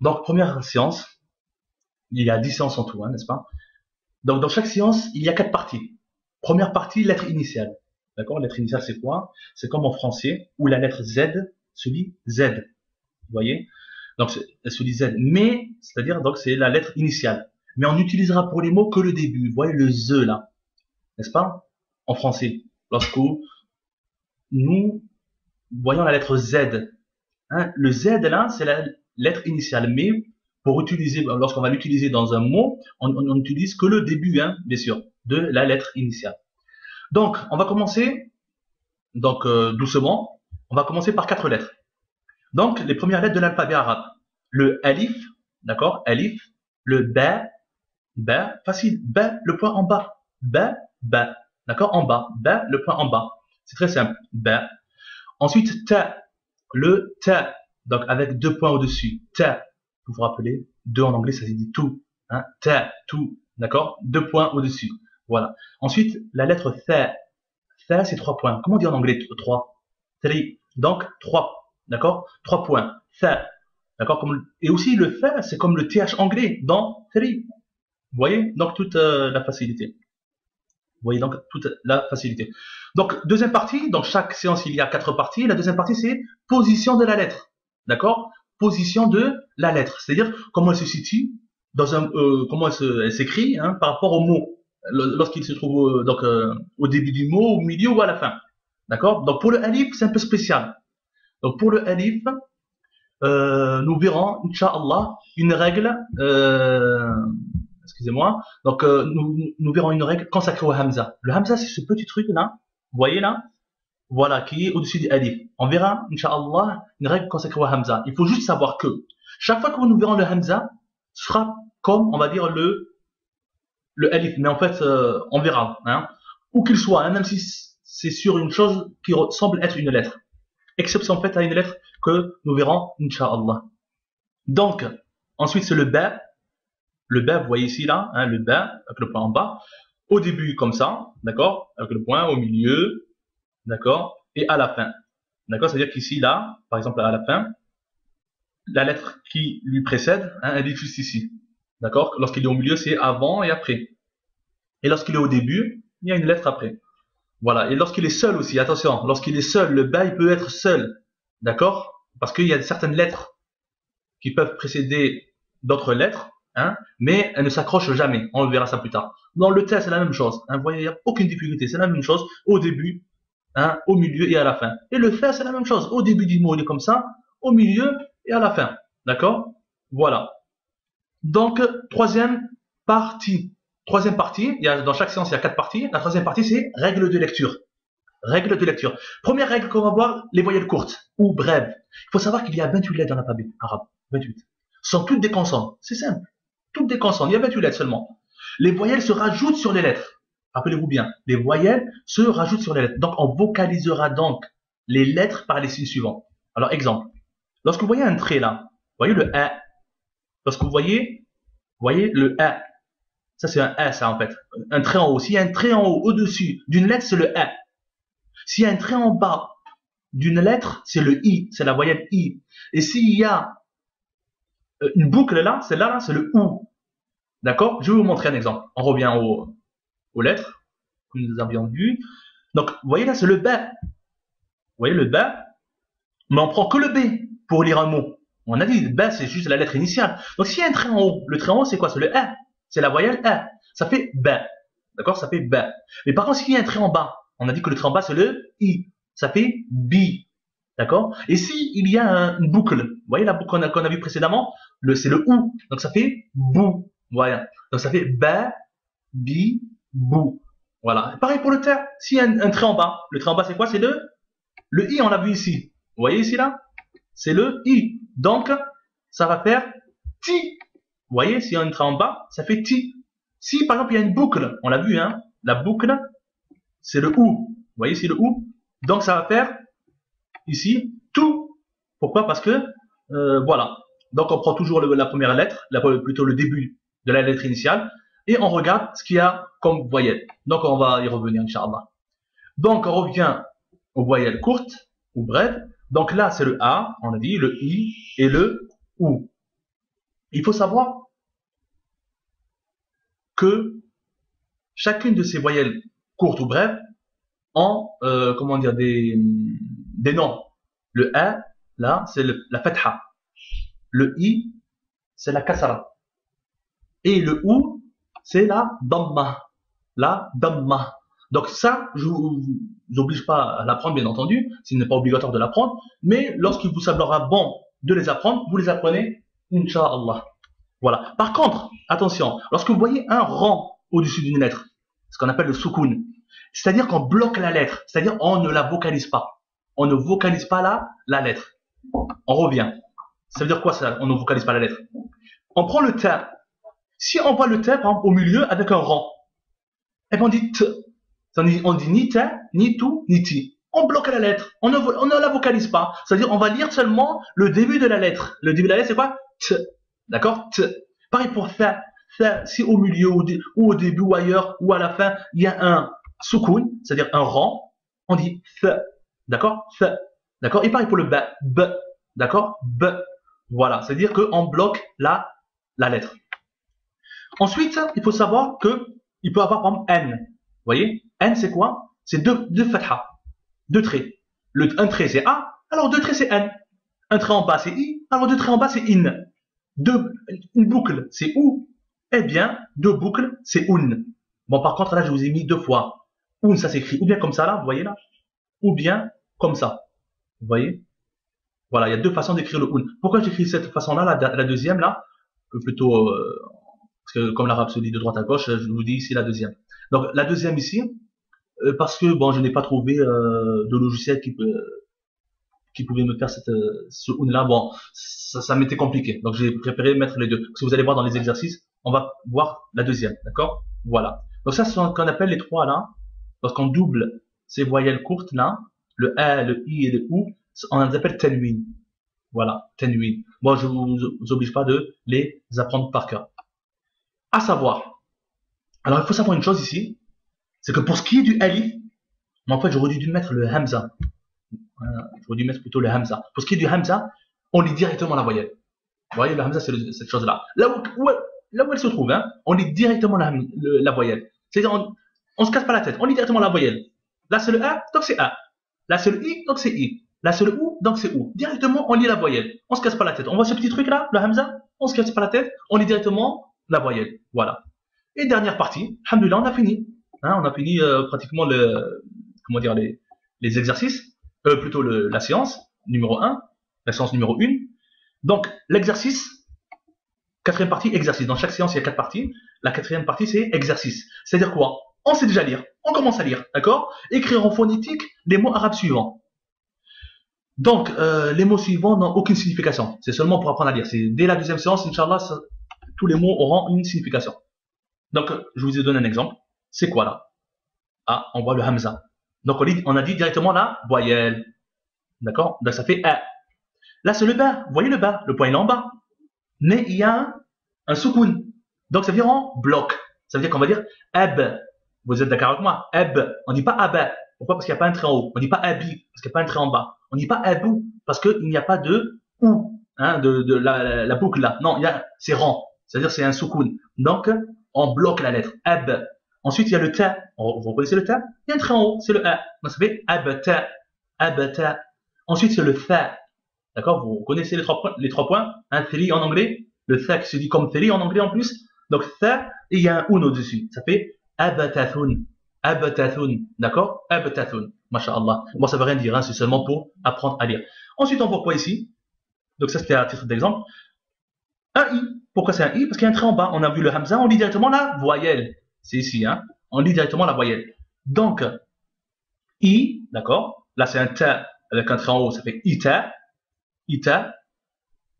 Donc, première séance, il y a 10 séances en tout, hein, n'est-ce pas? Donc, dans chaque séance, il y a 4 parties. Première partie, lettre initiale. D'accord? Lettre initiale, c'est quoi? C'est comme en français, où la lettre Z se lit Z. Vous voyez? Donc, elle se lit Z. Mais, c'est-à-dire, donc, c'est la lettre initiale. Mais on utilisera pour les mots que le début. Vous voyez le Z là, n'est-ce pas? En français. Lorsque nous voyons la lettre Z. Hein, le Z là, c'est la lettre initiale. Mais, pour utiliser, lorsqu'on va l'utiliser dans un mot, on n'utilise que le début, hein, bien sûr, de la lettre initiale. Donc, on va commencer, donc doucement, on va commencer par 4 lettres. Donc, les premières lettres de l'alphabet arabe. Le alif, d'accord, alif, le ba, ba, facile, ba, le point en bas, ba, d'accord, en bas, ba, le point en bas. C'est très simple, ba. Ensuite, ta, le ta, donc avec 2 points au-dessus, ta, vous vous rappelez, 2 en anglais, ça se dit tout, hein, ta, tout, d'accord, 2 points au-dessus, voilà. Ensuite, la lettre tha, tha, c'est 3 points. Comment on dit en anglais 3? Three, donc 3, d'accord, 3 points, tha, d'accord, et aussi le tha, c'est comme le th anglais dans three, vous voyez, donc toute la facilité. Vous voyez donc toute la facilité. Donc, deuxième partie, dans chaque séance, il y a 4 parties. La deuxième partie, c'est position de la lettre. D'accord? Position de la lettre. C'est-à-dire comment elle se situe, comment elle s'écrit hein, par rapport au mot, lorsqu'il se trouve au début du mot, au milieu ou à la fin. D'accord? Donc, pour le alif, c'est un peu spécial. Donc, pour le alif, nous verrons, Inch'Allah, une règle excusez-moi. Donc, nous verrons une règle consacrée au Hamza. Le Hamza, c'est ce petit truc là, vous voyez là, voilà, qui est au-dessus du Alif. On verra, Inch'Allah, une règle consacrée au Hamza. Il faut juste savoir que chaque fois que nous verrons le Hamza, ce sera comme, on va dire, le Alif. Mais en fait, on verra, hein, où qu'il soit, hein, même si c'est sur une chose qui semble être une lettre. Exception faite à une lettre que nous verrons, Inch'Allah. Donc, ensuite, c'est le Ba. Le ba, vous voyez ici, là, hein, le ba, avec le point en bas, au début, comme ça, d'accord, avec le point, au milieu, d'accord, et à la fin. D'accord, c'est-à-dire qu'ici, là, par exemple, à la fin, la lettre qui lui précède, hein, elle est juste ici. D'accord, lorsqu'il est au milieu, c'est avant et après. Et lorsqu'il est au début, il y a une lettre après. Voilà, et lorsqu'il est seul aussi, attention, lorsqu'il est seul, le ba, il peut être seul. D'accord, parce qu'il y a certaines lettres qui peuvent précéder d'autres lettres, hein, mais elles ne s'accrochent jamais. On verra ça plus tard. Dans le test, c'est la même chose. Hein, vous voyez, il n'y a aucune difficulté. C'est la même chose au début, hein, au milieu et à la fin. Et le fait, c'est la même chose. Au début du mot, il est comme ça, au milieu et à la fin. D'accord? Voilà. Donc, troisième partie. Troisième partie, dans chaque séance, il y a 4 parties. La troisième partie, c'est règles de lecture. Règles de lecture. Première règle qu'on va voir, les voyelles courtes ou brèves. Il faut savoir qu'il y a 28 lettres dans l'alphabet arabe. 28. Ce sont toutes des consonnes. C'est simple. Toutes des consonnes. Il y a 28 lettres seulement. Les voyelles se rajoutent sur les lettres. Rappelez-vous bien. Les voyelles se rajoutent sur les lettres. Donc, on vocalisera donc les lettres par les signes suivants. Alors, exemple. Lorsque vous voyez un trait là, vous voyez le A. Lorsque vous voyez le A. Ça, c'est un A, ça, en fait. Un trait en haut. S'il y a un trait en haut, au-dessus d'une lettre, c'est le A. S'il y a un trait en bas d'une lettre, c'est le I, c'est la voyelle I. Et s'il y a une boucle là, celle-là, là, c'est le OU. D'accord? Je vais vous montrer un exemple. On revient aux lettres que nous avions vues. Donc, vous voyez là, c'est le B. Vous voyez le B, mais on prend que le B pour lire un mot. On a dit, le B, c'est juste la lettre initiale. Donc, s'il y a un trait en haut, le trait en haut, c'est quoi? C'est le A. C'est la voyelle A. Ça fait B. D'accord? Ça fait B. Mais par contre, s'il y a un trait en bas, on a dit que le trait en bas, c'est le I. Ça fait B. D'accord? Et si il y a une boucle, vous voyez la boucle qu'on a vu précédemment, c'est le OU. Donc ça fait BOU. Voilà. Donc ça fait ba, bi, bou. Voilà. Pareil pour le terre. S'il y a un trait en bas, le trait en bas c'est quoi? C'est le I, on l'a vu ici. Vous voyez ici là? C'est le I. Donc ça va faire ti. Vous voyez, s'il y a un trait en bas, ça fait ti. Si par exemple il y a une boucle, on l'a vu, hein, la boucle, c'est le OU. Vous voyez ici le OU? Donc ça va faire ici tout. Pourquoi? Parce que voilà. Donc on prend toujours la première lettre, plutôt le début de la lettre initiale, et on regarde ce qu'il y a comme voyelle. Donc on va y revenir, Inch'Allah. Donc on revient aux voyelles courtes ou brèves. Donc là c'est le A, on a dit, le I et le OU. Il faut savoir que chacune de ces voyelles courtes ou brèves ont, comment dire, des noms. Le A, là, c'est la fatha. Le I, c'est la kasra. Et le OU, c'est la damma. La damma. Donc ça, je vous oblige pas à l'apprendre, bien entendu. Ce n'est pas obligatoire de l'apprendre. Mais lorsqu'il vous semblera bon de les apprendre, vous les apprenez, Inch'Allah. Voilà. Par contre, attention, lorsque vous voyez un rang au-dessus d'une lettre, ce qu'on appelle le soukoun, c'est-à-dire qu'on bloque la lettre, c'est-à-dire on ne la vocalise pas. On ne vocalise pas la lettre. On revient. Ça veut dire quoi ça, on ne vocalise pas la lettre? On prend le ta. Si on voit le ta, par exemple, au milieu avec un rang, et bien on dit t. On dit ni ta, ni tout, ni ti. On bloque la lettre. On ne la vocalise pas. C'est-à-dire on va lire seulement le début de la lettre. Le début de la lettre, c'est quoi? T. D'accord? T. Pareil pour fa. Fa, si au milieu, ou au début, ou ailleurs, ou à la fin, il y a un soukoun, c'est-à-dire un rang, on dit fa. D'accord? Fa. D'accord? Et pareil pour le ba. B. D'accord? B. Voilà. C'est-à-dire qu'on bloque la lettre. Ensuite, il faut savoir que il peut avoir par exemple N. Vous voyez? N, c'est quoi? C'est deux fatha. Deux traits. Un trait, c'est A, alors deux traits, c'est N. Un trait en bas, c'est I, alors deux traits en bas, c'est IN. Une boucle, c'est OU. Eh bien, deux boucles, c'est UN. Bon, par contre, là, je vous ai mis deux fois. UN, ça s'écrit ou bien comme ça, là, vous voyez là, ou bien comme ça. Vous voyez? Voilà, il y a deux façons d'écrire le UN. Pourquoi j'écris cette façon-là, la deuxième, là, plutôt, parce que comme l'arabe se dit de droite à gauche, je vous dis ici la deuxième. Donc, la deuxième ici, parce que, bon, je n'ai pas trouvé de logiciel qui pouvait me faire ce UN-là. Bon, ça m'était compliqué. Donc, j'ai préféré mettre les deux. Parce que vous allez voir dans les exercices, on va voir la deuxième. D'accord? Voilà. Donc, ça, c'est ce qu'on appelle les trois là. Lorsqu'on double ces voyelles courtes là, le A, le I et le OU, on les appelle tanwin. Voilà, tanwin. Bon, je vous oblige pas de les apprendre par cœur. À savoir. Alors, il faut savoir une chose ici. C'est que pour ce qui est du alif, en fait, j'aurais dû mettre le hamza. J'aurais dû mettre plutôt le hamza. Pour ce qui est du hamza, on lit directement la voyelle. Vous voyez, le hamza, c'est cette chose-là. Là où elle se trouve, hein, on lit directement la voyelle. C'est-à-dire, on se casse pas la tête, on lit directement la voyelle. Là, c'est le A, donc c'est A. Là, c'est le I, donc c'est I. Là, c'est le OU, donc c'est OU. Directement, on lit la voyelle. On se casse pas la tête. On voit ce petit truc-là, le hamza, on se casse pas la tête, on lit directement la voyelle. Voilà. Et dernière partie, alhamdoulilah, on a fini. Hein, on a fini pratiquement comment dire, les exercices, plutôt la séance numéro 1, la séance numéro 1. Donc, l'exercice, quatrième partie, exercice. Dans chaque séance, il y a 4 parties. La quatrième partie, c'est exercice. C'est-à-dire quoi? On sait déjà lire. On commence à lire. D'accord? Écrire en phonétique les mots arabes suivants. Donc, les mots suivants n'ont aucune signification. C'est seulement pour apprendre à lire. Dès la deuxième séance, Inch'Allah, tous les mots auront une signification. Donc, je vous ai donné un exemple. C'est quoi là? Ah, on voit le hamza. Donc, on a dit directement la voyelle. D'accord? Donc, ça fait A. Là, c'est le bas. Vous voyez le bas? Le point il est en bas. Mais il y a un soukoun. Donc, ça veut dire en bloc. Ça veut dire qu'on va dire ab. Vous êtes d'accord avec moi? Ab. On ne dit pas aba. Pourquoi? Parce qu'il n'y a pas un trait en haut. On ne dit pas abi. Parce qu'il n'y a pas un trait en bas. On ne dit pas abou. Parce qu'il n'y a pas de ou. Hein, de la boucle là. Non, c'est rang. C'est-à-dire c'est un soukoun. Donc, on bloque la lettre. Ab. Ensuite, il y a le ta. Vous reconnaissez le ta? Il y a un trait en haut. C'est le a. Donc, ça fait abta. Abta. Ensuite, c'est le fa. D'accord? Vous connaissez les trois points? Un thri en anglais. Le tha qui se dit comme thri en anglais en plus. Donc, tha, et il y a un un au-dessus. Ça fait abatathun. Abatathun. D'accord? Abatathun. Masha'Allah. Bon, ça veut rien dire, hein, c'est seulement pour apprendre à lire. Ensuite, on voit quoi ici? Donc, ça, c'était à titre d'exemple. Un i. Pourquoi c'est un i? Parce qu'il y a un trait en bas. On a vu le hamza, on lit directement la voyelle. C'est ici, hein. On lit directement la voyelle. Donc, i, d'accord? Là, c'est un ta avec un trait en haut, ça fait ita. Ita.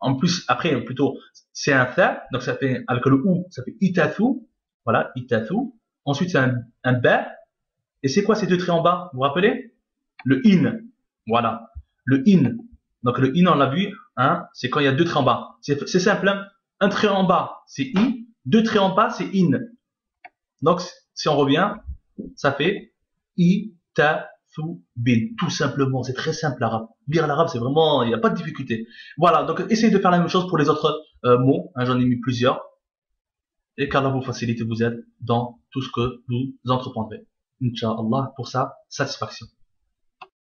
En plus, après, plutôt, c'est un tha, donc ça fait, avec le ou, ça fait itathu. Voilà, itathu. Ensuite, c'est un ba. Et c'est quoi ces deux traits en bas? Vous vous rappelez? Le in. Voilà. Le in. Donc, le in, on l'a vu, hein, c'est quand il y a deux traits en bas. C'est simple, hein. Un trait en bas, c'est i. Deux traits en bas, c'est in. Donc, si on revient, ça fait ita. Bin, tout simplement, c'est très simple l'arabe. Lire l'arabe, c'est vraiment, il n'y a pas de difficulté. Voilà, donc essayez de faire la même chose pour les autres mots, hein, j'en ai mis plusieurs, et qu'Allah vous facilite et vous aide dans tout ce que vous entreprendrez. Inch'Allah, pour sa satisfaction.